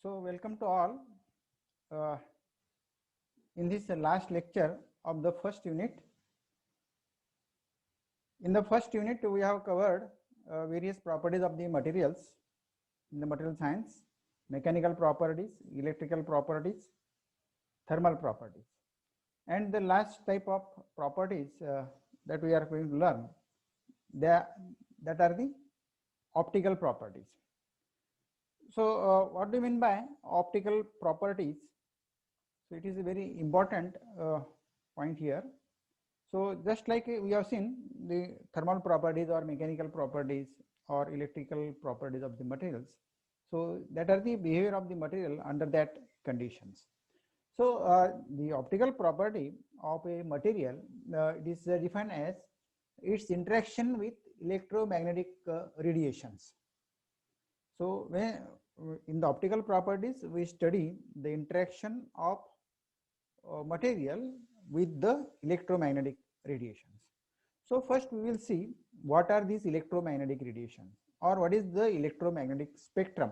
So welcome to all uh, in this last lecture of the first unit. In the first unit we have covered various properties of the materials in the material science, mechanical properties, electrical properties, thermal properties, and the last type of properties that we are going to learn, that are the optical properties. So what do you mean by optical properties? So it is a very important point here. So just like we have seen the thermal properties or mechanical properties or electrical properties of the materials, so that are the behavior of the material under that conditions. So the optical property of a material, it is defined as its interaction with electromagnetic radiations. So when in the optical properties we study the interaction of material with the electromagnetic radiations. So first we will see what are these electromagnetic radiations, or what is the electromagnetic spectrum.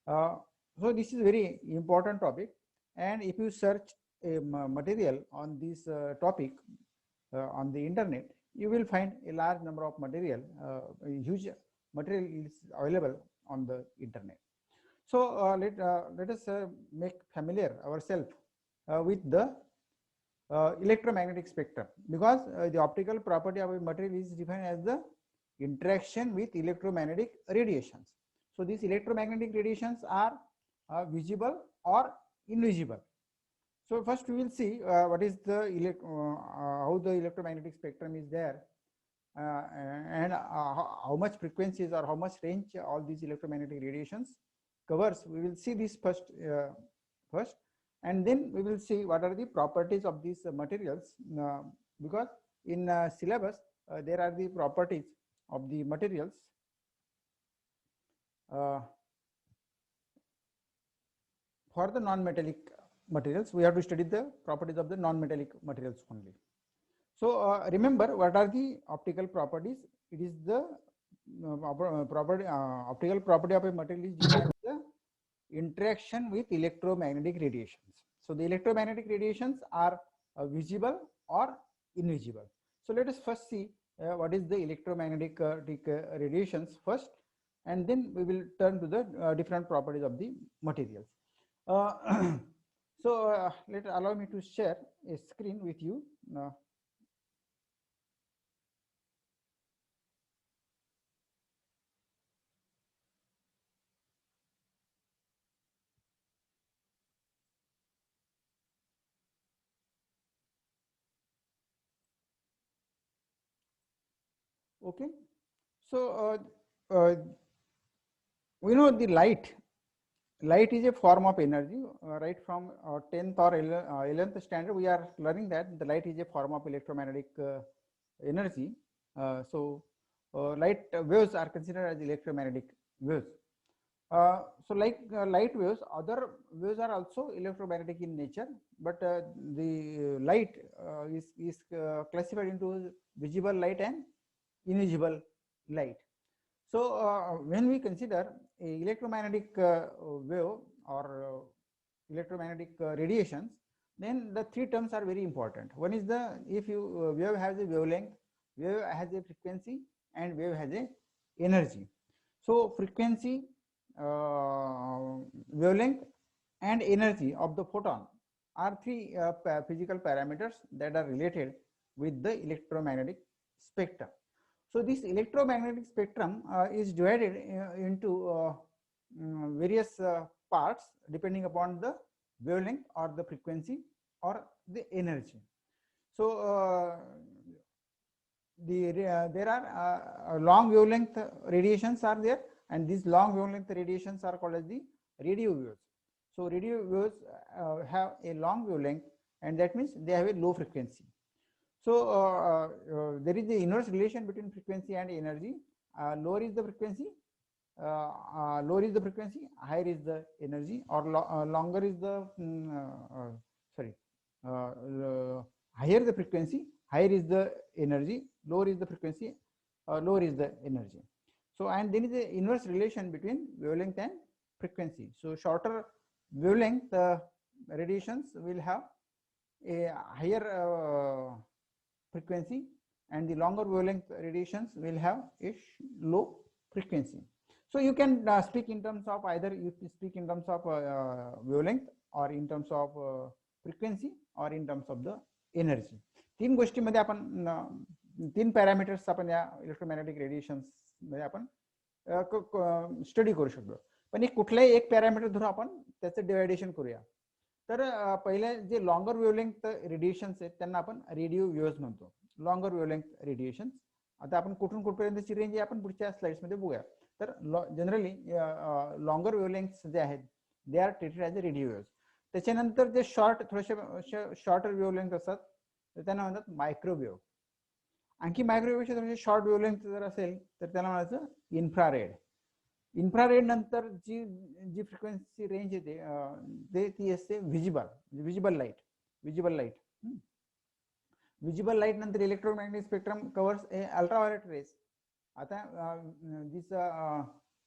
So this is very important topic, and if you search a material on this topic on the internet, you will find a large number of material, a huge material is available on the internet. So let us make familiar ourselves with the electromagnetic spectrum, because the optical property of a material is defined as the interaction with electromagnetic radiations. So these electromagnetic radiations are visible or invisible. So first we will see what is the how the electromagnetic spectrum is there, and how much frequencies or how much range all these electromagnetic radiations covers. We will see this first, and then we will see what are the properties of these materials, because in syllabus there are the properties of the materials. For the non-metallic materials, we have to study the properties of the non-metallic materials only. So remember, what are the optical properties? It is the optical property of a material is defined as the interaction with electromagnetic radiations. So the electromagnetic radiations are visible or invisible. So let us first see what is the electromagnetic radiations first, and then we will turn to the different properties of the materials. So allow me to share a screen with you. Okay, so we know the light is a form of energy. Right from 10th or 11th standard, we are learning that the light is a form of electromagnetic energy. So light waves are considered as electromagnetic waves. So like light waves, other waves are also electromagnetic in nature, but the light is classified into visible light and invisible light. So when we consider a electromagnetic wave or electromagnetic radiations, then the three terms are very important. One is the, if you wave has a wavelength, wave has a frequency, and wave has a energy. So frequency, wavelength, and energy of the photon are three physical parameters that are related with the electromagnetic spectrum. So this electromagnetic spectrum is divided into various parts depending upon the wavelength or the frequency or the energy. So there are long wavelength radiations are there, and these long wavelength radiations are called as the radio waves. So radio waves have a long wavelength, and that means they have a low frequency. So there is the inverse relation between frequency and energy. Lower is the frequency, higher is the energy, or longer is the higher the frequency, higher is the energy, lower is the frequency, lower is the energy. So and then is the inverse relation between wavelength and frequency. So shorter wavelength radiations will have a higher frequency, and the longer wavelength radiations will have a low frequency. So you can speak in terms of either you speak in terms of wavelength or in terms of frequency or in terms of the energy. तीन गोष्टीमध्ये आपण तीन parameters आपण या electromagnetic radiations मध्ये आपण study करू शकतो. पण एक कुठलाही एक पॅरामीटर धरून आपण त्याचं डिवायडेशन करूया. तर पहिले जे लॉंगर वेव्हलेंथ रेडिएशन्स आहेत त्यांना आपण रेडिओ वेव्हज म्हणतो. लॉंगर वेव्हलेंथ रेडिएशन्स आता आपण कुठून कुठपर्यंतची रेंज आहे आपण पुढच्या स्लाइड्स मध्ये बघूया. तर जनरली लॉंगर वेव्हलेंथ्स जे आहेत they are treated as a radio waves. त्याच्यानंतर जे थोडेसे शॉर्टर वेव्हलेंथ असतात तर त्यांना म्हणतात मायक्रोवेव्ह. आणखी मायक्रोवेव्हचे थोडेसे शॉर्ट वेव्हलेंथ जर असेल तर त्याला म्हणायचं इन्फ्रारेड. इन्फ्रारेड नंतर जी फ्रिक्वेन्सी रेंज येते ती असते विजिबल लाईट. विजिबल लाईट नंतर electromagnetic spectrum covers a ultraviolet rays. आता दिस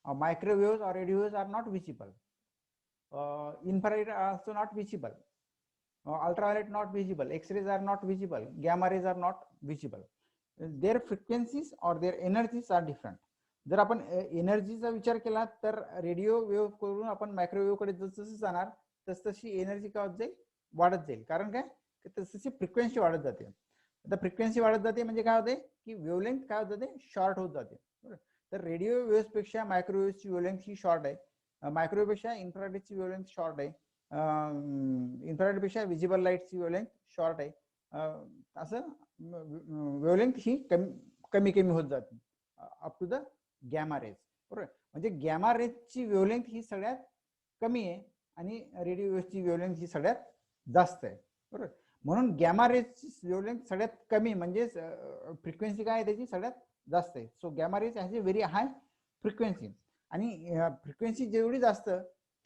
मायक्रोवेव्स और radio waves are not visible. Infrared are also not visible. Ultraviolet not visible. X-rays are not visible. Gamma rays are not visible. Their frequencies or their energies are different. जर आपण एनर्जीचा विचार केला तर radio wave करून आपण microwave कडे जसं जाणार तसतशी एनर्जी काय होत जाईल वाढत जाईल. कारण काय तसची फ्रिक्वेन्सी वाढत जाते. आता फ्रिक्वेन्सी वाढत जाते म्हणजे काय होते की वेव्हलेंथ काय होत जाते शॉर्ट होत जाते. तर रेडिओ वेव्हज पेक्षा मायक्रोवेव्हची वेव्हलेंथ ही शॉर्ट आहे. मायक्रोवेव्ह पेक्षा इन्फ्रारेडची वेव्हलेंथ शॉर्ट आहे. इन्फ्रारेड पेक्षा विजिबल लाईटची वेव्हलेंथ शॉर्ट आहे. असं वेव्हलेंथ ही कमी होत जाते up to the gamma rays. बरोबर. म्हणजे गॅमा रेजची वेव्हलेंथ ही सगळ्यात कमी आहे आणि रेडिओ वेव्हची वेव्हलेंथ ही सगळ्यात जास्त आहे. बरोबर. म्हणून गॅमा रेजची वेव्हलेंथ सगळ्यात कमी म्हणजे फ्रिक्वेन्सी काय आहे त्याची सगळ्यात जास्त आहे. So gamma rays has a very high frequency आणि फ्रिक्वेन्सी जेवढी जास्त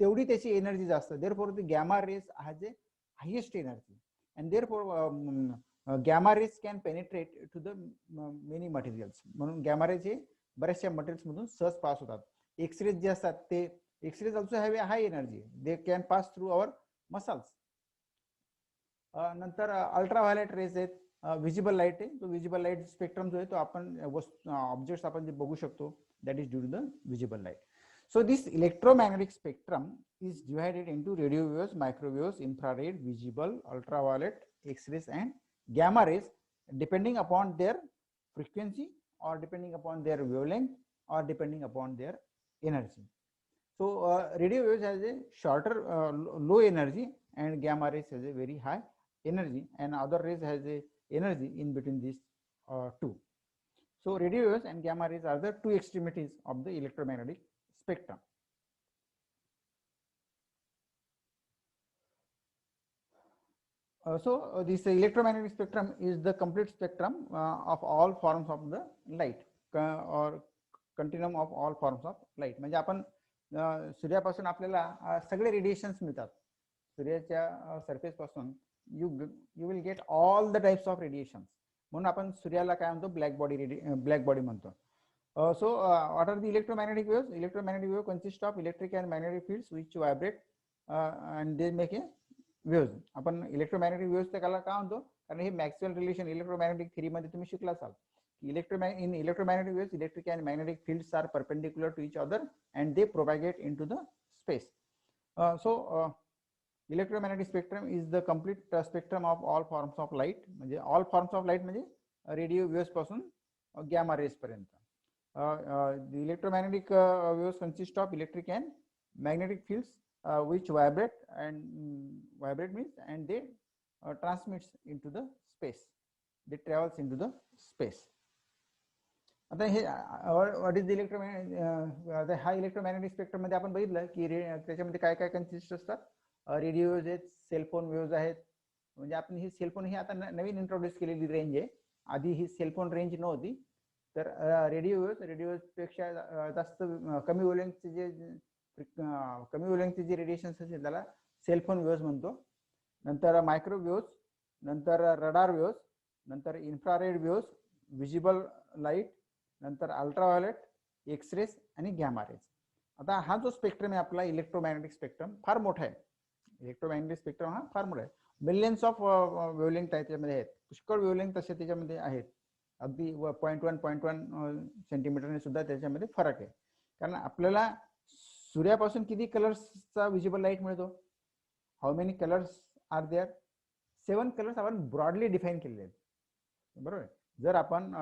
तेवढी त्याची एनर्जी जास्त. Therefore the gamma rays has a highest energy and therefore gamma rays can penetrate to the many materials. म्हणून गॅमा रेज हे बऱ्याचशा मटेरियल्स मधून सहज पास होतात. एक्सरेज जे असतात ते X rays also have a high energy. They can pass through our muscles. नंतर अल्ट्राव्हायोलेट रेज आहेत. विजिबल लाईट आहे. तो विजिबल लाईट स्पेक्ट्रम जो आहे तो आपण ऑब्जेक्ट्स आपण जे बघू शकतो that is due to the visible light. So this electromagnetic spectrum is divided into radio waves, microwaves, infrared, visible, ultraviolet, X-rays and gamma rays depending upon their frequency or depending upon their wavelength or depending upon their energy. So radio waves has a shorter low energy and gamma rays has a very high energy and other rays has a energy in between these two. So radio waves and gamma rays are the two extremities of the electromagnetic spectrum. This electromagnetic spectrum is the complete spectrum of all forms of the light or continuum of all forms of light. म्हणजे आपण सूर्यापासून आपल्याला सगळे radiations मिळतात. सूर्याच्या surface पासून you will get all the types of radiations. म्हणून आपण सूर्याला काय म्हणतो ब्लॅक बॉडी म्हणतो. So what are the electromagnetic waves? Electromagnetic wave consist of electric and magnetic fields which vibrate and they make a waves. आपण electromagnetic waves त्याला काय म्हणतो कारण हे मॅक्सवेल रिलेशन इलेक्ट्रोमॅग्नेटिक थेरी मध्ये तुम्ही शिकला असाल. In electromagnetic waves, electric and magnetic fields are perpendicular to each other and they propagate into the space. Electromagnetic spectrum is the complete spectrum of all forms of light. म्हणजे all forms of light म्हणजे radio waves पासून gamma raise पर्यंत. The electromagnetic waves consist of electric and magnetic fields which vibrate means and they transmits into the space. They travels into the space. आता हे what is the electromagnetic हा electromagnetic spectrum मध्ये आपण बघितलं की त्याच्यामध्ये काय काय कन्सिस्ट असतात. रेडिओ वेव्स आहेत, सेलफोन वेव्स आहेत. म्हणजे आपण ही सेलफोन ही आता नवीन इंट्रोड्यूस केलेली रेंज आहे. आधी ही सेलफोन रेंज नव्हती. तर रेडिओ वेव्स पेक्षा जास्त कमी वेव्हलेंथचे जे रेडिएशन्स असतील त्याला सेलफोन वेव्स म्हणतो. नंतर मायक्रोवेव्स, नंतर रडार वेव्स, नंतर इन्फ्रारेड वेव्स, विजिबल लाईट, नंतर अल्ट्राव्हायोलेट, एक्सरेज आणि गॅमा रेज आता हा जो स्पेक्ट्रम आहे आपला इलेक्ट्रोमॅग्नेटिक स्पेक्ट्रम फार मोठा आहे. इलेक्ट्रोमॅग्नेटिक स्पेक्ट्रम हा फार मोठा आहे. मिलियन्स ऑफ वेवलेंथ त्याच्यामध्ये आहेत, पुष्कळ वेवलेंथ तसे त्याच्यामध्ये आहेत. अगदी 0.1 सेंटीमीटरने सुद्धा त्याच्यामध्ये फरक आहे. कारण आपल्याला सूर्यापासून किती कलर्सचा विजिबल लाईट मिळतो? How many colours are there? 7 colours आपण ब्रॉडली डिफाईन केलेले आहेत, बरोबर. जर आपण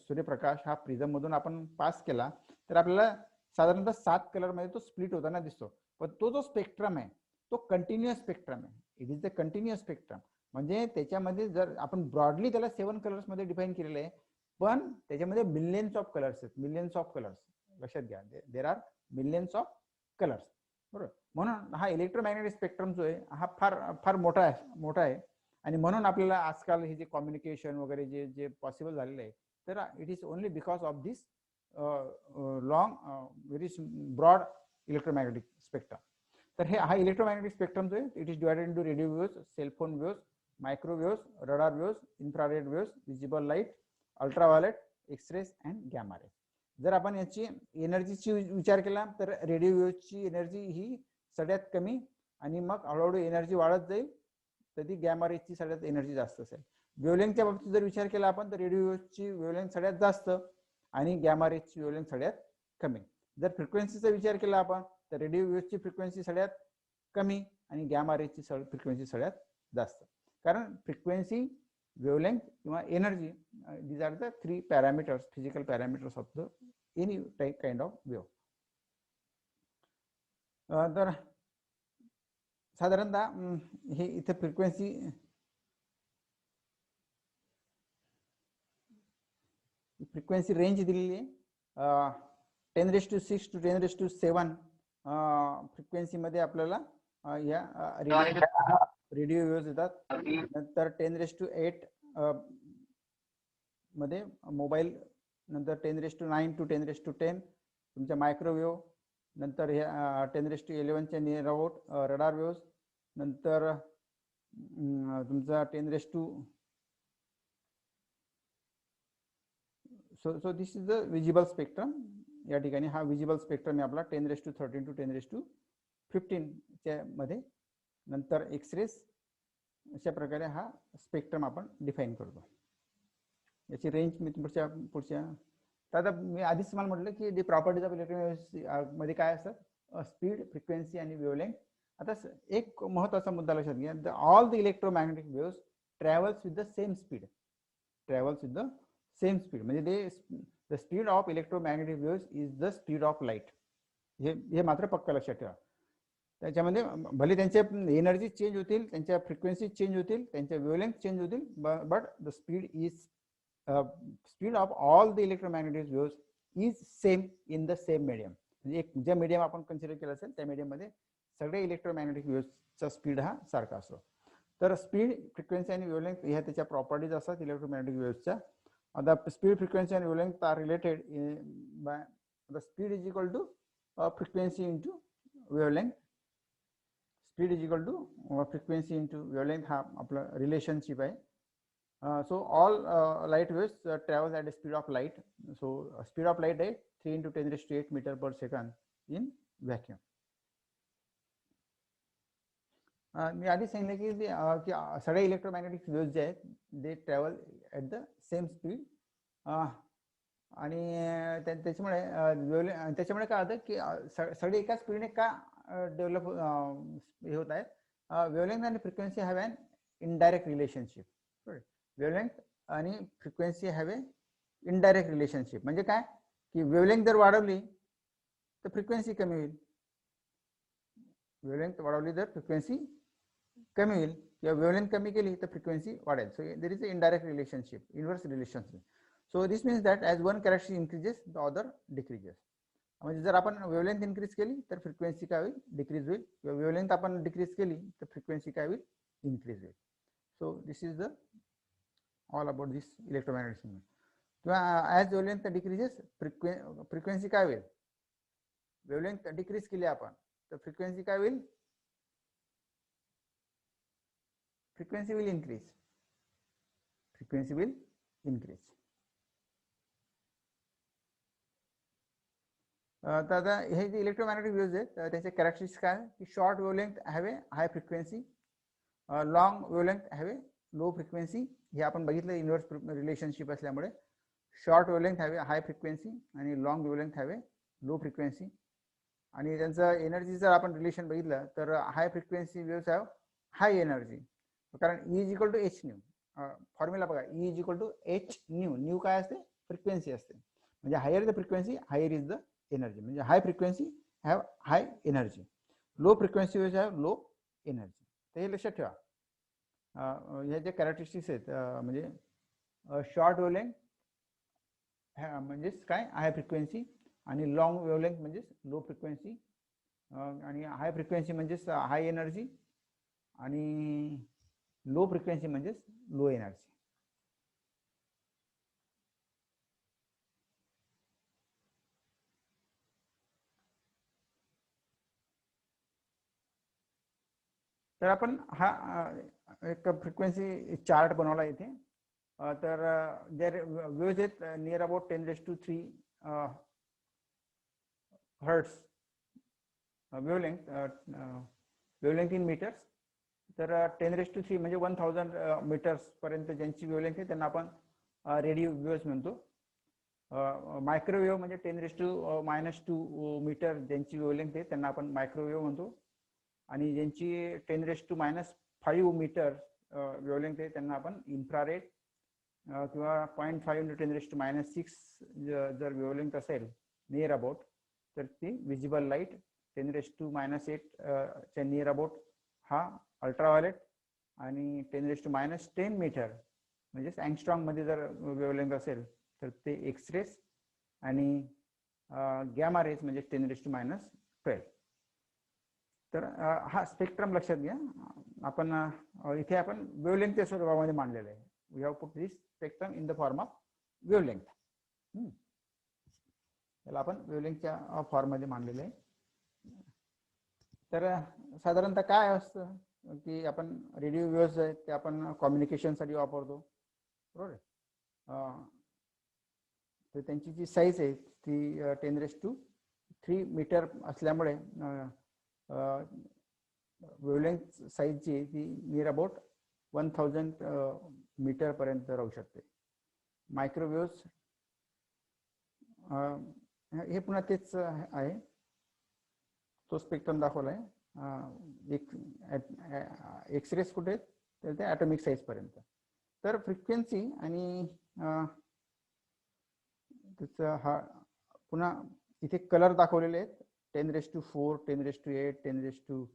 सूर्यप्रकाश हा प्रिझम मधून आपण पास केला तर आपल्याला साधारणतः 7 कलर मध्ये तो स्प्लिट होताना दिसतो. पण तो जो स्पेक्ट्रम आहे तो कंटिन्युअस स्पेक्ट्रम आहे. It is the continuous spectrum. म्हणजे त्याच्यामध्ये जर आपण ब्रॉडली त्याला 7 कलर्स मध्ये डिफाईन केलेलं आहे, पण त्याच्यामध्ये मिलियन्स ऑफ कलर्स आहेत. मिलियन्स ऑफ कलर्स लक्षात घ्या, there are millions of colours, बरोबर. म्हणून हा इलेक्ट्रोमॅग्नेटिक स्पेक्ट्रम जो आहे हा फार फार मोठा आहे. आणि म्हणून आपल्याला आजकाल हे जे कम्युनिकेशन वगैरे जे जे पॉसिबल झालेलं आहे, तर it is only because of this long very broad electromagnetic spectrum. तर हा इलेक्ट्रोमॅग्नेटिक स्पेक्ट्रम जो आहे it is divided into radio waves, cellphone waves, microwaves, radar waves, infrared waves, visible light, ultraviolet, X-rays and gamma ray. जर आपण याची एनर्जीची विचार केला तर रेडिओ वेव्सची एनर्जी ही सगळ्यात कमी आणि मग हळूहळू एनर्जी वाढत जाईल, तर ती गॅमा रेची सगळ्यात एनर्जी जास्त असेल. वेवलेंथच्या बाबतीत जर विचार केला आपण तर रेडिओ वेव्सची वेवलेंथ सगळ्यात जास्त आणि गॅमा रेची वेवलेंथ सगळ्यात कमी. जर फ्रिक्वेन्सीचा विचार केला आपण तर रेडिओ वेव्सची फ्रिक्वेन्सी सगळ्यात कमी आणि गॅमा रेची फ्रिक्वेन्सी सगळ्यात जास्त. कारण फ्रिक्वेन्सी, वेवलेंथ किंवा energy, these are the 3 parameters, physical parameters of the any type kind of wave. तर साधारणतः हे इथे फ्रिक्वेन्सी रेंज दिलेली आहे. 10⁻⁶ to 10⁻⁷ फ्रिक्वेन्सी मध्ये आपल्याला या रेडिओ वेव्स येतात. नंतर 10⁸ मध्ये मोबाईल, नंतर 10⁹ to 10⁻10 तुमच्या मायक्रोवेव्ह, नंतर हे 10⁻11च्या नियर अबाउट रडार वेव्स, नंतर तुमचा 10⁻, so this is the visible spectrum. या ठिकाणी हा विजिबल स्पेक्ट्रम आहे आपला 10⁻13 to 10⁻15 च्या मध्ये. नंतर एक्सरेस, अशा प्रकारे हा स्पेक्ट्रम आपण डिफाईन करतो. याची रेंज मी पुढच्या आता मी आधीच मला म्हटलं की दी प्रॉपर्टीज ऑफ इलेक्ट्रोमॅग्नेटिक मध्ये काय असतात? स्पीड, फ्रिक्वेन्सी आणि वेवलेंथ. आता एक महत्त्वाचा मुद्दा लक्षात घ्या, all the electromagnetic waves travels with the same speed. म्हणजे the speed of electromagnetic waves is the speed of light. हे मात्र पक्का लक्षात ठेवा. त्याच्यामध्ये भले त्यांचे एनर्जी चेंज होतील, त्यांच्या फ्रिक्वेन्सी चेंज होतील, त्यांच्या वेवलेंथ चेंज होतील, but the speed of all the electromagnetic waves is same in the same medium. म्हणजे एक ज्या मीडियम आपण कन्सिडर केलं असेल त्या मीडियम मध्ये सगळे इलेक्ट्रोमॅग्नेटिक वेव्सचा स्पीड हा सारखा असतो. तर स्पीड, फ्रिक्वेन्सी आणि वेवलेंथ ह्या त्याच्या प्रॉपर्टीज असतात electromagnetic वेव्सच्या. The speed, frequency and wavelength are related by the speed is equal to frequency into wavelength. Speed is equal to frequency into wavelength हा आपला रिलेशनशिप आहे. So all light waves travel at the speed of light. So speed of light आहे 3 × 10⁸ meter per second in vacuum. मी आधी सांगितलं की सगळे electromagnetic waves जे आहेत they travel at the same speed. आणि त्याच्यामुळे काय होतं की सगळे एका स्पीडने का डेव्हलप हे होत आहेत? वेवलेंथ आणि frequency have an indirect relationship. Wavelength आणि frequency have a indirect relationship. म्हणजे काय की वेवलेंथ जर वाढवली तर फ्रिक्वेन्सी कमी होईल, वेवलेंथ वाढवली तर फ्रिक्वेन्सी कमी होईल, किंवा वेवलेंथ कमी केली तर फ्रिक्वेन्सी वाढेल. So there is a indirect relationship, inverse relationship. So this means that as one characteristic increases the other decreases. म्हणजे जर आपण वेवलेंथ इन्क्रीज केली तर फ्रिक्वेन्सी काय होईल? डिक्रीज होईल. किंवा वेवलेंथ आपण डिक्रीज केली तर फ्रिक्वेन्सी काय होईल? इन्क्रीज होईल. So this is the all about this electromagnetic signal. किंवा ॲज वेवलेंथ डिक्रीजेस फ्रिक्वेन्सी काय होईल? वेवलेंथ डिक्रीज केली आपण तर फ्रिक्वेन्सी काय होईल? Frequency will increase. Frequency will increase. तर आता हे जे इलेक्ट्रोमॅग्नेटिक वेव्हज आहेत त्याचे कॅरेक्टरिस्टिक्स काय की short wavelength have a high frequency, long wavelength have a low frequency. हे आपण बघितलं इनव्हर्स रिलेशनशिप असल्यामुळे short wavelength have a high frequency आणि long wavelength have a low frequency. आणि त्यांचं एनर्जीचं आपण रिलेशन बघितलं तर high frequency waves have high energy, कारण E is equal to h nu. Formula बघा, E is equal to h nu. Nu काय असते? फ्रिक्वेन्सी असते. म्हणजे higher the frequency higher is the energy. म्हणजे high frequency have high energy, low frequency waves have low energy. तर हे लक्षात ठेवा. ह्या ज्या कॅरेक्टरिस्टिक्स आहेत म्हणजे शॉर्ट वेवलेंथ म्हणजेच काय हाय फ्रिक्वेन्सी, आणि लॉंग वेवलेंथ म्हणजेच लो फ्रिक्वेन्सी, आणि हाय फ्रिक्वेन्सी म्हणजेच हाय एनर्जी, आणि लो फ्रिक्वेन्सी म्हणजेच लो एनर्जी. तर आपण हा एक फ्रिक्वेन्सी चार्ट बनवला इथे. तर जर वेव्हज आहेत near about 10⁻³ hertz wavelength in metres. तर 10⁻³ म्हणजे 1000 मीटर्स पर्यंत ज्यांची वेवलेंथ आहे त्यांना आपण रेडिओ वेव्हज म्हणतो. मायक्रोवेव्ह म्हणजे 10⁻² मीटर ज्यांची वेवलेंथ आहे त्यांना आपण मायक्रोवेव्ह म्हणतो. आणि ज्यांची 10⁻⁵ मीटर वेवलेंथ आहे त्यांना आपण इन्फ्रारेड किंवा 0.5 × 10⁻⁶ जर वेवलेंथ असेल नियर अबाउट तर ती विजिबल लाईट. 10⁻⁸ च्या नियर अबाउट हा अल्ट्राव्हायलेट, आणि 10⁻⁻10 मीटर म्हणजेच अँगस्ट्रॉंग मध्ये जर वेवलेंथ असेल तर ते एक्सरेस, आणि गॅमा रेज म्हणजे 10⁻⁻12. तर हा स्पेक्ट्रम लक्षात घ्या. आपण इथे आपण वेवलेंथच्या स्वरूपामध्ये मांडलेलं आहे. We have put this spectrum in the form of wavelength. त्याला आपण वेवलेंथच्या फॉर्म मध्ये मांडलेलं आहे. तर साधारणतः काय असतं की आपण रेडिओ वेव्हज आहेत ते आपण कम्युनिकेशनसाठी वापरतो, बरोबर आहे. तर त्यांची जी साईज आहे ती 10⁻³ मीटर असल्यामुळे वेवलेंथ साईजची ती नियर अबाउट 1000 मीटर पर्यंत राहू शकते. मायक्रोवेव्हज हे पुन्हा तेच आहे, तो स्पेक्ट्रम दाखवलाय. एक्सरेस कुठे आहेत तर ते ॲटॉमिक साईज पर्यंत. तर फ्रिक्वेन्सी आणि त्याचा हा पुन्हा इथे कलर दाखवलेले आहेत 10⁻⁴, 10⁻⁸, 10⁻12.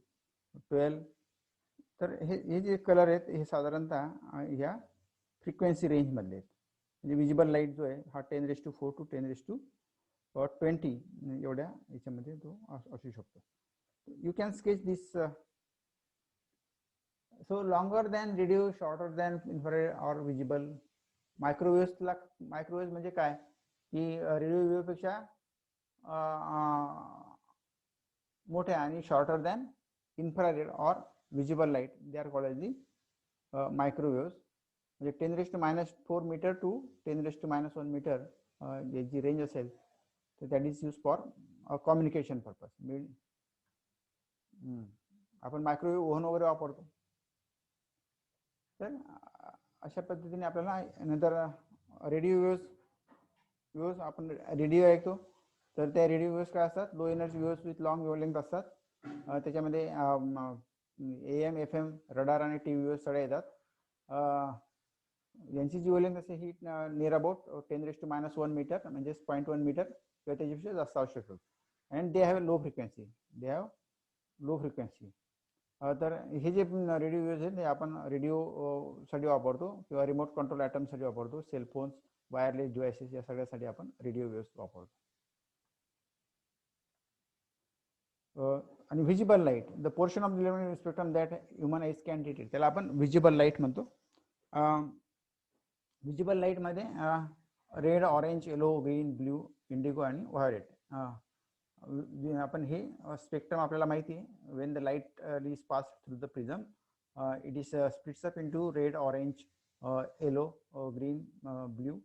तर हे जे कलर आहेत हे साधारणतः ह्या फ्रिक्वेन्सी रेंज मधले आहेत. म्हणजे विजिबल लाईट जो आहे हा 10⁻⁴ to 10⁻20 एवढ्या याच्यामध्ये तो असू शकतो. You can sketch this. So longer than radio, shorter than infrared or visible. Microwave म्हणजे काय की रेडिओ वेव्ह पेक्षा मोठ्या आणि shorter than infrared or visible light, they are called as the microwaves. म्हणजे 10⁻⁴ मीटर टू 10⁻⁻1 मीटर याची range असेल तर that is use for communication purpose. आपण मायक्रोवेव्ह ओव्हन वगैरे वापरतो. तर अशा पद्धतीने आपल्याला नंतर रेडिओ वेव्हज आपण रेडिओ ऐकतो तर त्या रेडिओ वेव्हज काय असतात? Low energy waves with long wavelength असतात. त्याच्यामध्ये AM, FM, रडार आणि टीव्ही वेव्हज सगळ्या येतात. यांची जी वेवलेंथ असते ही नियर अबाउट 10⁻⁻1 मीटर म्हणजे 0.1 मीटर किंवा त्याच्यापेक्षा जास्त असू शकतो. And they have low frequency. तर हे जे रेडिओ वेव्हज आहेत ते आपण रेडिओ साठी वापरतो किंवा रिमोट कंट्रोल ॲटम साठी वापरतो. सेलफोन्स, वायरलेस डिव्हाइसेस या सगळ्यासाठी आपण रेडिओ वेव्हज वापरतो. आणि visible light, the portion of the electromagnetic spectrum that human eyes can detect, त्याला आपण व्हिजिबल लाईट म्हणतो. व्हिजिबल लाईट मध्ये red, orange, yellow, green, blue, Indigo आणि व्हायोलेट. आपण हे स्पेक्ट्रम आपल्याला माहिती आहे. When the light is pass through the prism it is splits up into red, orange, yellow, green, blue,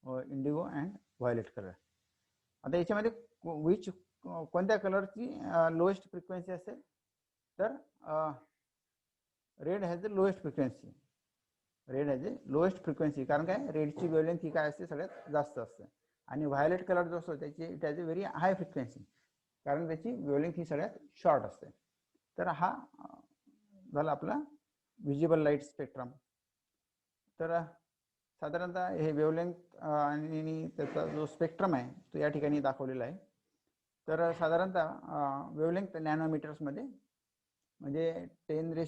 Indigo and violet colour. आता याच्यामध्ये which कोणत्या कलरची लोएस्ट फ्रिक्वेन्सी असेल तर red has the lowest frequency. Red has a lowest frequency, कारण काय रेडची wavelength ही काय असते सगळ्यात जास्त असते. आणि व्हायोलेट कलर जो असतो त्याची it has a very high frequency, कारण त्याची वेवलेंथ ही सगळ्यात शॉर्ट असते. तर हा झाला आपला विजिबल लाईट स्पेक्ट्रम. तर साधारणतः हे वेवलेंथ आणि त्याचा जो स्पेक्ट्रम आहे तो या ठिकाणी दाखवलेला आहे. तर साधारणतः वेवलेंथ नॅनोमीटर्समध्ये म्हणजे 10⁻⁴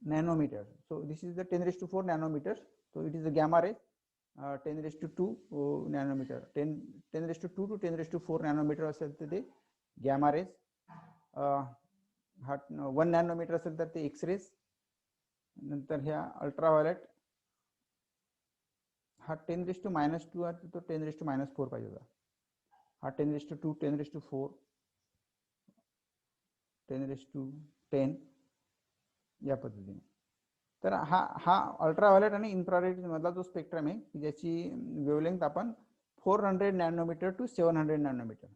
nanometer. So this is the 10⁴ nanometers. So it is the gamma ray. 10⁻² nanometer. 10⁻² to 10⁻⁴ nanometer असेल तर ते गॅमा रेज. 1 नॅनोमीटर असेल तर ते एक्स रेज. नंतर ह्या अल्ट्राव्हायोलेट हा 10⁻² आहे तो 10⁻⁴ पाहिजे होता. हा 10⁻², 10⁻⁴, 10⁻10 या पद्धतीने. तर हा अल्ट्राव्हायोलेट आणि इन्फ्रारेड मधला जो स्पेक्ट्रम आहे ज्याची वेवलेंथ आपण 400 नॅनोमीटर टू 700 नॅनोमीटर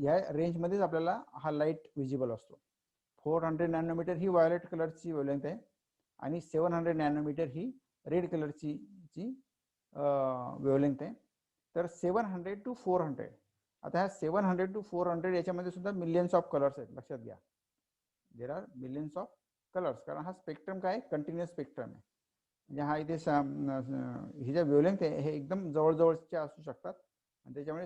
या रेंजमध्येच आपल्याला हा लाईट विजिबल असतो. 400 नॅनोमीटर ही व्हायोलेट कलरची वेवलेंथ आहे आणि 700 नॅनोमीटर ही रेड कलरची वेवलेंथ आहे. तर 700 to 400, आता ह्या 700 to 400 याच्यामध्ये सुद्धा मिलियन्स ऑफ कलर्स आहेत, लक्षात घ्या. There are millions of colours, कारण हा स्पेक्ट्रम काय कंटिन्युअस स्पेक्ट्रम आहे. म्हणजे हा इथे ही ज्या वेवलेंथ आहे हे एकदम जवळजवळच्या असू शकतात आणि त्याच्यामुळे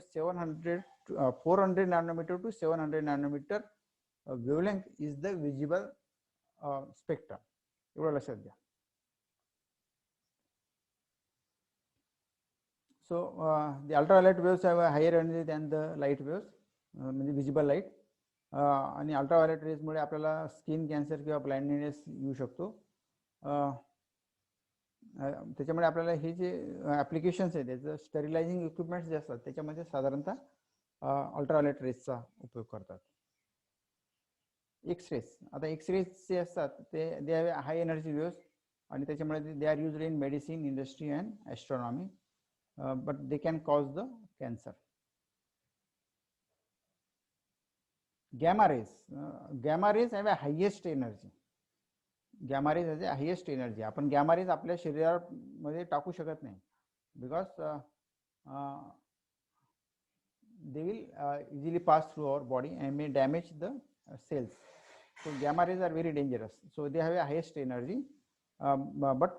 400 nanometre to 700 nanometre wavelength is the visible spectrum, एवढं लक्षात घ्या. So the ultraviolet waves have a higher energy than the light waves, म्हणजे विजिबल लाईट. आणि अल्ट्राव्हायोलेट रेजमुळे आपल्याला स्किन कॅन्सर किंवा ब्लाइंडनेस येऊ शकतो. त्याच्यामुळे आपल्याला हे जे ॲप्लिकेशन्स आहेत त्याचं स्टरिलायझिंग इक्विपमेंट्स जे असतात त्याच्यामध्ये साधारणतः अल्ट्राव्हायोलेट रेजचा उपयोग करतात. एक्स रेज, आता एक्स रेज जे असतात ते they have high energy waves आणि त्याच्यामुळे they are used in medicine industry and astronomy. But they can cause the cancer. Gamma rays have a highest energy. Gamma rays has a highest energy. आपण gamma raise आपल्या शरीरामध्ये टाकू शकत नाही because they will easily pass through our body and may damage the cells. So gamma rays are very dangerous. So they have a highest energy. But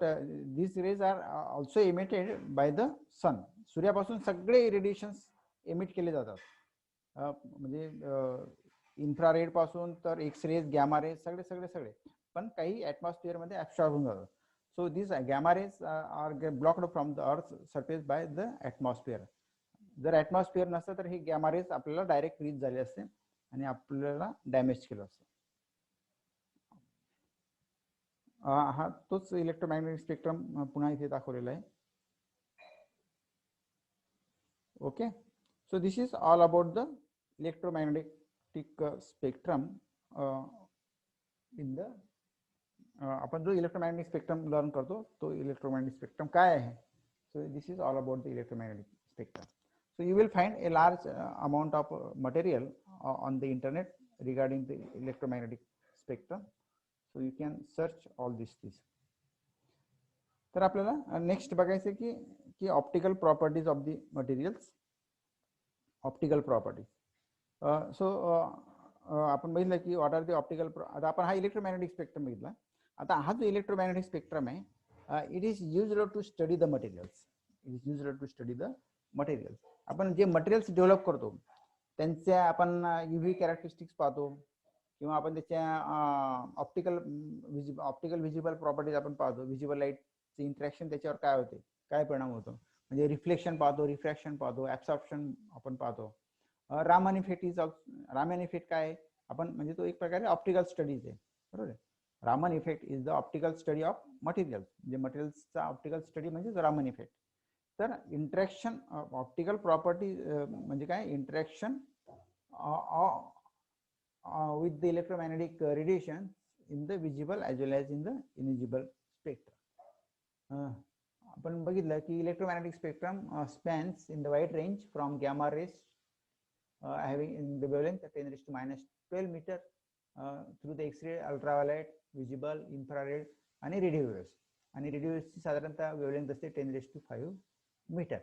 these rays are also emitted by the sun. सूर्यापासून सगळे radiations emit केले जातात. म्हणजे infrared पासून तर x raise, gamma raise सगळे पण काही ॲटमॉस्फिअर मध्ये ॲब्सॉर्ब होऊन जातात. So this gamma rays are blocked from the earth surface by the atmosphere. जर ॲटमॉस्फिअर नसतं तर हे गॅमा रेज आपल्याला डायरेक्ट रीच झाले असते आणि आपल्याला डॅमेज केलं असतं. हा तोच इलेक्ट्रोमॅग्नेटिक स्पेक्ट्रम पुन्हा इथे दाखवलेला आहे. Okay, so this is all about the electromagnetic spectrum in the आपण जो इलेक्ट्रोमॅग्नेटिक स्पेक्ट्रम लर्न करतो तो इलेक्ट्रोमॅग्नेटिक स्पेक्ट्रम काय आहे. So this is all about the electromagnetic spectrum. So you will find a large amount of material on the internet regarding the electromagnetic spectrum. So you can search all these. तर आपल्याला next बघायचं की optical properties of the materials. Optical properties. So आपण बघितलं की what R the optical. आता आपण हा इलेक्ट्रोमॅग्नेटिक स्पेक्ट्रम बघितला. आता हा जो इलेक्ट्रोमॅग्नेटिक स्पेक्ट्रम आहे it is used to study the materials. आपण जे मटेरियल्स डेव्हलप करतो त्यांच्या आपण युव्ही कॅरेक्टरिस्टिक्स पाहतो किंवा आपण त्याच्या ऑप्टिकल व्हिजिबल प्रॉपर्टीज आपण पाहतो. व्हिजिबल लाईटचे इंटरॅक्शन त्याच्यावर काय होते, काय परिणाम होतो, म्हणजे रिफ्लेक्शन पाहतो, रिफ्रॅक्शन पाहतो, ॲब्सॉर्प्शन आपण पाहतो. रामन इफेक्ट काय आहे आपण, म्हणजे तो एक प्रकारे ऑप्टिकल स्टडीज आहे, बरोबर आहे. Raman effect is the optical study of materials. म्हणजे मटेरियल्सचा ऑप्टिकल स्टडी म्हणजे रामन इफेक्ट. तर इंटरॅक्शन ऑप्टिकल प्रॉपर्टी म्हणजे काय, interaction with the electromagnetic radiation in the visible as well as in the invisible spectrum. आपण बघितलं की electromagnetic spectrum spans in the wide range from gamma rays having in the wavelength 10⁻⁻12 meter through the X-ray, ultraviolet, visible, infrared आणि radio waves. आणि radio वेव्सची साधारणतः wavelength असते 10⁵ metre.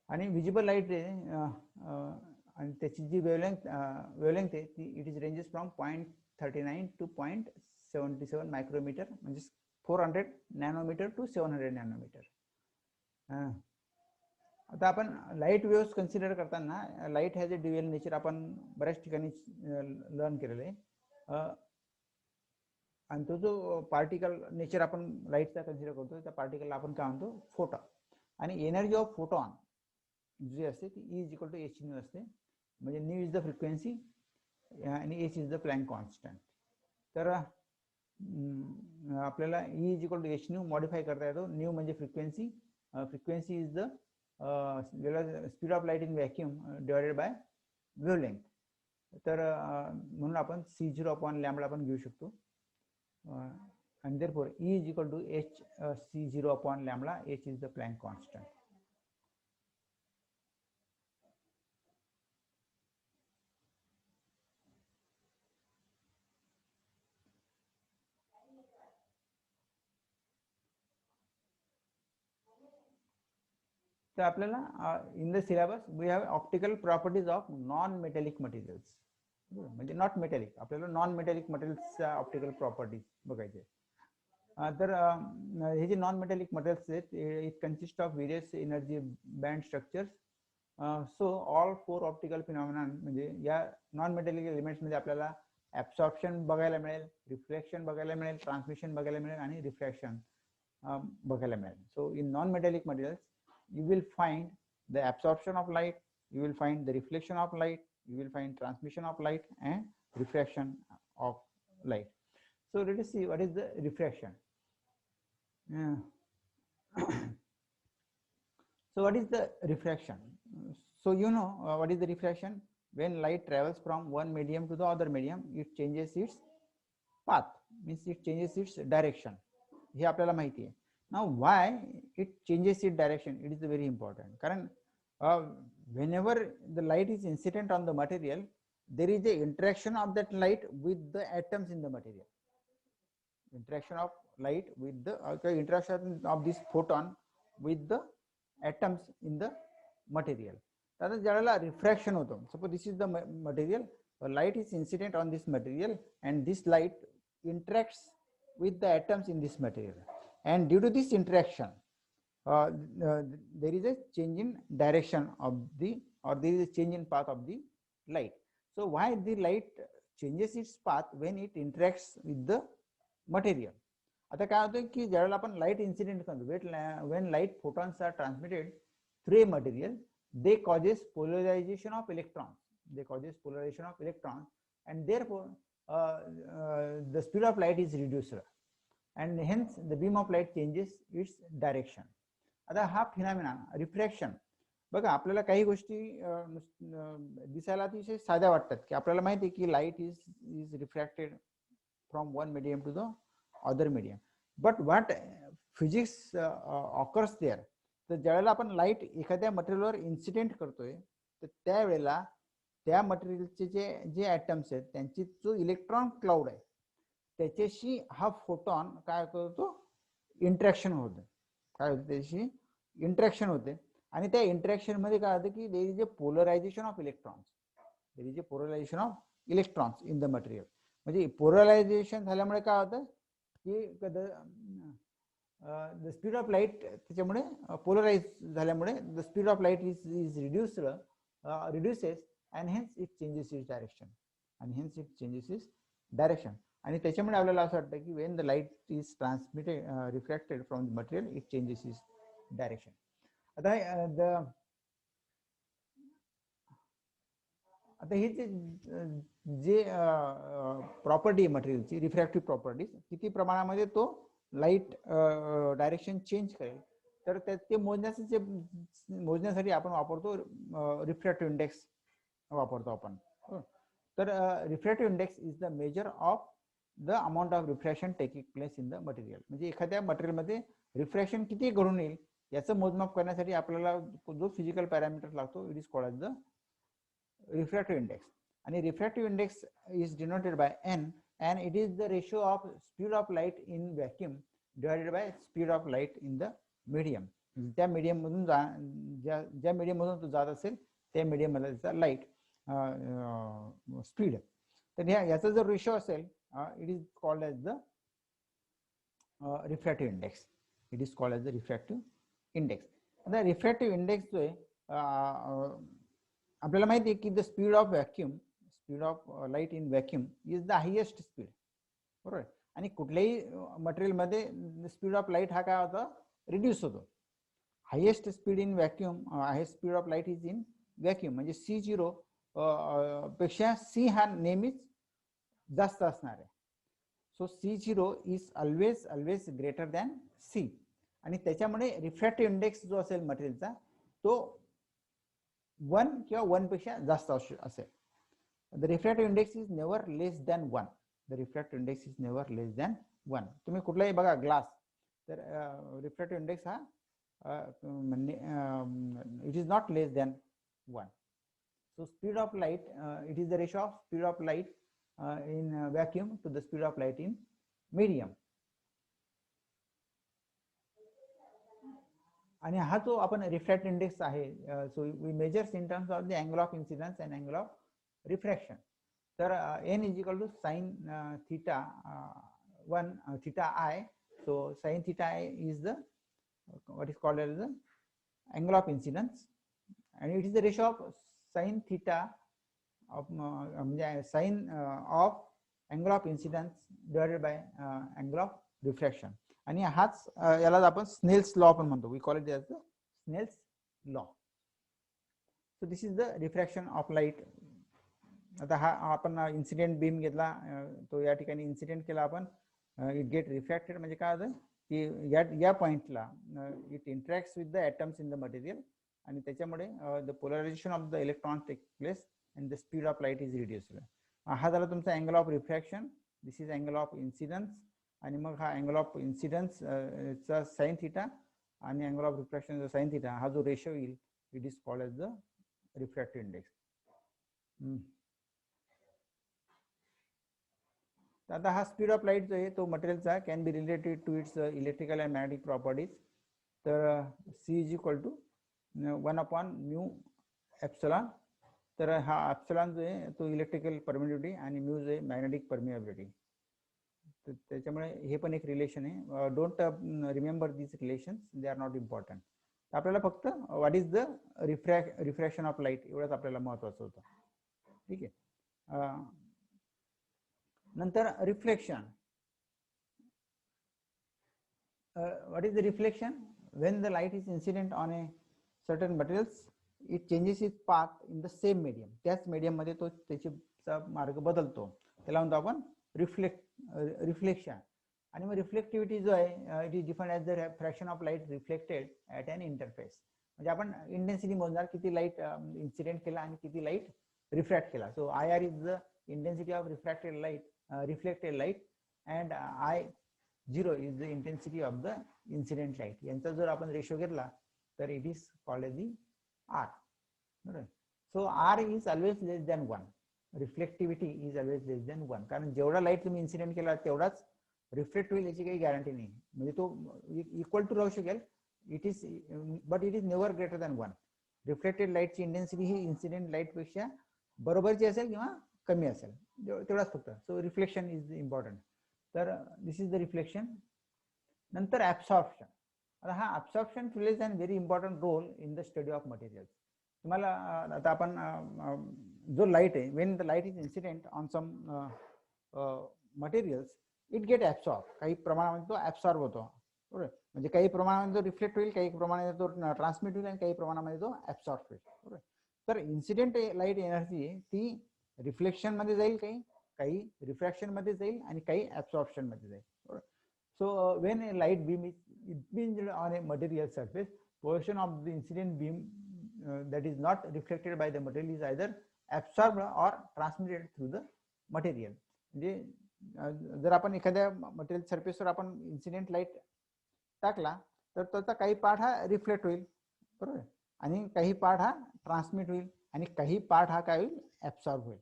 आणि visible light आणि त्याची जी वेवलेंथ आहे ती it is ranges from 0.39 to 0.77 micrometre, म्हणजे 400 नॅनोमीटर टू 700 नॅनोमीटर. आता आपण लाईट वेव्स कन्सिडर करताना light has a dual nature आपण बऱ्याच ठिकाणी लर्न केलेलं आहे. आणि तो जो पार्टिकल नेचर आपण लाईटचा कन्सिडर करतो त्या पार्टिकलला आपण काय म्हणतो, फोटॉन. आणि एनर्जी ऑफ फोटॉन जी असते ती E is equal to h nu असते, म्हणजे न्यू इज द फ्रिक्वेन्सी आणि h is the Planck constant. तर आपल्याला E is equal to h nu modify करता येतो. न्यू म्हणजे frequency, frequency is the speed of light in vacuum divided by wavelength. तर म्हणून आपण C0 अपॉन लॅम्बडा आपण घेऊ शकतो. and therefore E is equal to h C0 upon lambda. H is the Planck constant. तर आपल्याला in the syllabus we have optical properties of non-metallic materials. म्हणजे not metallic, आपल्याला नॉन मेटॅलिक मटेरियल्सच्या ऑप्टिकल प्रॉपर्टीज बघायचे. तर हे जे non metallic materials आहेत it consist of various energy band structures. So all 4 optical phenomena, म्हणजे या नॉन मेटॅलिक एलिमेंट्स मध्ये आपल्याला ऍब्सॉर्प्शन बघायला मिळेल, रिफ्लेक्शन बघायला मिळेल, ट्रान्समिशन बघायला मिळेल आणि रिफ्रॅक्शन बघायला मिळेल. So in non metallic materials you will find the absorption of light, you will find the reflection of light, you will find transmission of light and refraction of light. So let us see what is the refraction. So what is the refraction? So you know what is the refraction? When light travels from one medium to the other medium, it changes its path, means it changes its direction. हे आपल्याला माहिती आहे. Now why it changes its direction? It is very important. Karan whenever the light is incident on the material, there is a interaction of that light with the atoms in the material. Interaction of light with the interaction of this photon with the atoms in the material. That is ज्याला refraction होतो. Suppose this is the material, light is incident on this material and this light interacts with the atoms in this material. And due to this interaction, there is a change in direction of the, or there is a change in path of the light. So why the light changes its path when it interacts with the material? आता काय होतं की ज्यावेळेला आपण light incident करतो, when light photons are transmitted through a material, they causes polarization of electrons. They causes polarization of electrons, and therefore the speed of light is reduced. And hence the beam of light changes its direction. आता हा phenomena refraction बघा, आपल्याला काही गोष्टी दिसायला अतिशय साध्या वाटतात की आपल्याला माहिती आहे की light is refracted from one medium to the other medium. But what physics occurs there, तर ज्यावेळेला आपण लाईट एखाद्या मटेरियलवर इन्सिडेंट करतोय तर त्यावेळेला त्या मटेरियलचे जे ॲटम्स आहेत त्यांची जो इलेक्ट्रॉन क्लाउड आहे त्याच्याशी हा फोटॉन काय करतो, इंटरॅक्शन होतं. काय होतं, त्याच्याशी इंटरॅक्शन होते आणि त्या इंटरॅक्शन मध्ये काय होतं की there is a polarisation of electrons. There is a polarisation of electrons in the material. म्हणजे पोलरायझेशन झाल्यामुळे काय होतं की द स्पीड ऑफ लाईट त्याच्यामुळे पोलराइज झाल्यामुळे the speed of light is reduces and hence it changes its direction. आणि hence it changes its direction. आणि त्याच्यामुळे आपल्याला असं वाटतं की when the light is transmitted refracted from the material it changes its direction. आता हे जे प्रॉपर्टी मटेरियलची रिफ्रॅक्टिव्ह प्रॉपर्टीज किती प्रमाणामध्ये तो लाईट डायरेक्शन चेंज करेल तर ते मोजण्यासाठी आपण वापरतो रिफ्रॅक्टिव्ह इंडेक्स वापरतो आपण. तर refractive index is the measure of the amount of refraction taking place in the material. म्हणजे एखाद्या मटेरियलमध्ये रिफ्रॅक्शन किती घडून येईल याचं मोजमाप करण्यासाठी आपल्याला जो फिजिकल पॅरामीटर लागतो, it is called the refractive index. आणि refractive index is denoted by n, and it is the ratio of speed of light in vacuum divided by speed of light in the medium. त्या medium मधून ज्या medium मधून तो जात असेल त्या medium मध्ये त्याचा लाईट स्पीड. तर याचा जर रेशो असेल, it is called as the refractive index. It is called as the refractive index. आता रिफ्रॅक्टिव्ह इंडेक्स जो आहे, आपल्याला माहिती आहे की the speed of vacuum, speed of light in vacuum is the highest speed. बरोबर. आणि कुठल्याही मटेरियल मध्ये स्पीड ऑफ लाईट हा काय होता, रिड्यूस होतो. Highest speed in vacuum, highest speed of light is in vacuum. म्हणजे C0 पेक्षा C हा नेहमीच जास्त असणार आहे. So C0 is always greater than C. आणि त्याच्यामुळे रिफ्रॅक्टिव्ह इंडेक्स जो असेल मटेरियलचा तो 1 किंवा 1 पेक्षा जास्त असेल. The refractive index is never less than 1. The refractive index is never less than 1. तुम्ही कुठलाही बघा ग्लास, तर रिफ्रॅक्टिव्ह इंडेक्स हा it is not less than 1. So speed of light, it is the ratio of speed of light in vacuum to the speed of light in medium. आणि हा जो आपण refractive index आहे, so we measures in terms of the angle of incidence and angle of refraction. तर n is equal to sin theta 1 theta I. So sin theta I is the what is called as the angle of incidence, and it is the ratio of sin theta of sin of angle of incidence divided by angle of refraction. आणि हाच याला आपण Snell's law पण म्हणतो. We call it as the Snell's law. So this is the refraction of light. आता हा आपण incident beam घेतला, तो या ठिकाणी इन्सिडेंट केला आपण, इट गेट रिफ्रॅक्टेड. म्हणजे काय होतं की या पॉइंटला it interacts with the atoms in the material, आणि त्याच्यामुळे the polarisation of the electron take place and the speed of light is reduced. हा झाला तुमचा angle of refraction. This is angle of incidence. आणि मग हा अँगल ऑफ इन्सिडन्स चा sine theta आणि अँगल ऑफ रिफ्रॅक्शनचा साइन थिटा, हा जो रेशो येईल it is called as the refractive index. आता हा स्पीड ऑफ लाईट जो आहे तो मटेरियलचा can be related to its electrical and magnetic properties. तर C is equal to 1/μ epsilon. तर हा एप्सिलॉन जो आहे तो इलेक्ट्रिकल परमिटिव्हिटी आणि म्यू जो आहे मॅग्नेटिक परमिएबिलिटी. तर त्याच्यामुळे हे पण एक रिलेशन आहे. Don't remember this relations, they are not important. आपल्याला फक्त what is the refraction of light एवढंच आपल्याला महत्वाचं होतं. ठीक आहे. नंतर reflection. What is the reflection? When the light is incident on a certain materials, it changes its path in the same medium. त्याच मीडियम मध्ये तो त्याचा मार्ग बदलतो, त्याला म्हणतो आपण रिफ्लेक्शन. आणि मग रिफ्लेक्टिव्हिटी जो आहे, it is defined as the fraction of light reflected at N interface. म्हणजे आपण इंटेन्सिटी मोजणार, किती लाईट इन्सिडेंट केला आणि किती लाईट रिफ्रॅक्ट केला. So IR is the intensity of refracted light, reflected light, and I0 is the intensity of the incident light. यांचा जर आपण रेशो घेतला तर it is called as the R. बरोबर. So R is always less than 1. Reflectivity is always less than 1. कारण जेवढा light तुम्ही incident केला तेवढाच रिफ्लेक्ट होईल याची काही गॅरंटी नाही. म्हणजे तो इक्वल टू राहू शकेल, it is but it is never greater than 1. Reflected लाईटची इंटेन्सिटी ही इन्सिडेंट लाईट पेक्षा बरोबरची असेल किंवा कमी असेल, तेवढाच फक्त. सो रिफ्लेक्शन इज इम्पॉर्टंट. तर दिस इज द रिफ्लेक्शन. नंतर ऍब्सॉर्प्शन. आता हा absorption plays an very important role in the study of materials. तुम्हाला आता आपण जो लाईट आहे, when the light is incident on some materials, it get absorb. काही प्रमाणामध्ये तो ऍब्सॉर्ब होतो. बरोबर. म्हणजे काही प्रमाणामध्ये तो रिफ्लेक्ट होईल, काही प्रमाणामध्ये तो ट्रान्समिट होईल आणि काही प्रमाणामध्ये तो ऍब्सॉर्ब होईल. बरोबर. तर इन्सिडेंट लाईट एनर्जी ती रिफ्लेक्शन मध्ये जाईल, काही रिफ्रॅक्शन मध्ये जाईल आणि काही ऍब्सॉर्प्शन मध्ये जाईल. So when a light beam is impinged on a material surface, portion of the incident beam that is not reflected by the material is either absorbed or transmitted through the material. म्हणजे जर आपण एखाद्या material सरफेसवर आपण incident light टाकला तर त्याचा काही पार्ट हा रिफ्लेक्ट होईल, बरोबर, आणि काही पार्ट हा ट्रान्समिट होईल आणि काही पार्ट हा काय होईल, ऍब्सॉर्ब होईल.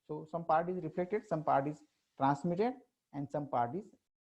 So some part is reflected, some part is transmitted and some part is